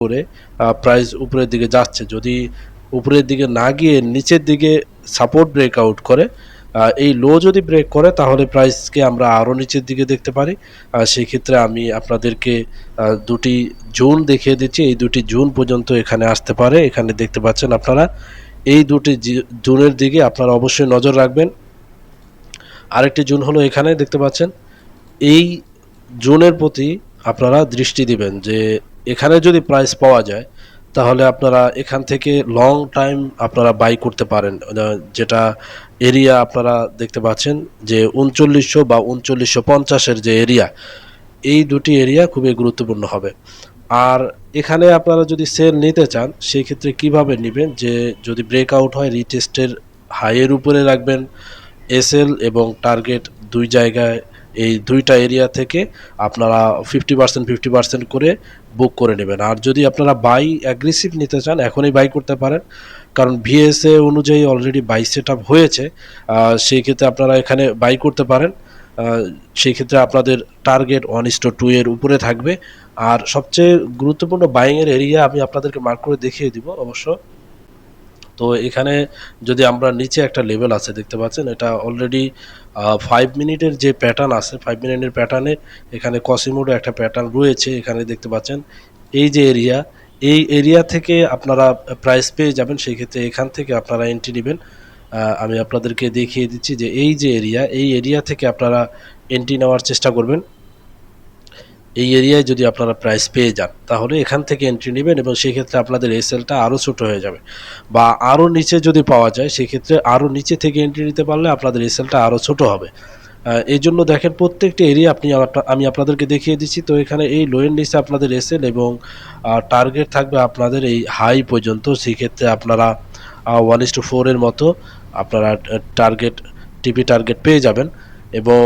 করে প্রাইস উপরের দিকে যাচ্ছে। যদি উপরের দিকে না গিয়ে নিচের দিকে সাপোর্ট ব্রেকআউট করে, এই লো যদি ব্রেক করে তাহলে প্রাইসকে আমরা আরও নিচের দিকে দেখতে পারি। সেই ক্ষেত্রে আমি আপনাদেরকে দুটি জোন দেখিয়ে দিচ্ছি। এই দুটি জোন পর্যন্ত এখানে আসতে পারে। এখানে দেখতে পাচ্ছেন আপনারা, এই দুটি জোনের দিকে আপনারা অবশ্যই নজর রাখবেন। আরেকটি জোন হলো এখানে দেখতে পাচ্ছেন, এই জোনের প্রতি আপনারা দৃষ্টি দিবেন যে এখানে যদি প্রাইস পাওয়া যায় তাহলে আপনারা এখান থেকে লং টাইম আপনারা বাই করতে পারেন। যেটা এরিয়া আপনারা দেখতে পাচ্ছেন যে 3900 বা 3950-এর যে এরিয়া, এই দুটি এরিয়া খুবই গুরুত্বপূর্ণ হবে। আর এখানে আপনারা যদি সেল নিতে চান সেই ক্ষেত্রে কিভাবে নেবেন, যে যদি ব্রেকআউট হয় রিটেস্টের হাইয়ের উপরে রাখবেন এসএল এবং টার্গেট দুই জায়গায়, এই দুইটা এরিয়া থেকে আপনারা 50% করে বুক করে নেবেন। আর যদি আপনারা বাই অ্যাগ্রেসিভ নিতে চান এখনই বাই করতে পারেন, কারণ ভিএসএ অনুযায়ী অলরেডি বাই সেট আপ হয়েছে। সেই ক্ষেত্রে আপনারা এখানে বাই করতে পারেন। সেই ক্ষেত্রে আপনাদের টার্গেট 1:2 এর উপরে থাকবে। আর সবচেয়ে গুরুত্বপূর্ণ বাইংয়ের এরিয়া আমি আপনাদেরকে মার্ক করে দেখিয়ে দিব অবশ্য। তো এখানে যদি আমরা নিচে একটা লেভেল আছে দেখতে পাচ্ছেন, এটা অলরেডি 5 মিনিটের যে প্যাটার্ন আছে, 5 মিনিটের প্যাটার্নে এখানে কসিমোডো একটা প্যাটার্ন রয়েছে। এখানে দেখতে পাচ্ছেন এই যে এরিয়া, এই এরিয়া থেকে আপনারা প্রাইস পেয়ে যাবেন। সেই ক্ষেত্রে এখান থেকে আপনারা এন্ট্রি নেবেন। আমি আপনাদেরকে দেখিয়ে দিচ্ছি যে এই যে এরিয়া, এই এরিয়া থেকে আপনারা এন্ট্রি নেওয়ার চেষ্টা করবেন। এই এরিয়ায় যদি আপনারা প্রাইস পেয়ে যান তাহলে এখান থেকে এন্ট্রি নেবেন এবং সেই ক্ষেত্রে আপনাদের এসএলটা আরও ছোটো হয়ে যাবে। বা আরও নিচে যদি পাওয়া যায় সেক্ষেত্রে আরও নিচে থেকে এন্ট্রি নিতে পারলে আপনাদের এসএলটা আরও ছোটো হবে। এই জন্য দেখেন প্রত্যেকটি এরিয়া আমি আপনাদেরকে দেখিয়ে দিচ্ছি। তো এখানে এই লোয়ের নিচে আপনাদের এসএল এবং টার্গেট থাকবে আপনাদের এই হাই পর্যন্ত। সেক্ষেত্রে আপনারা 1:4 এর মতো আপনারা টার্গেট টিপি টার্গেট পেয়ে যাবেন। এবং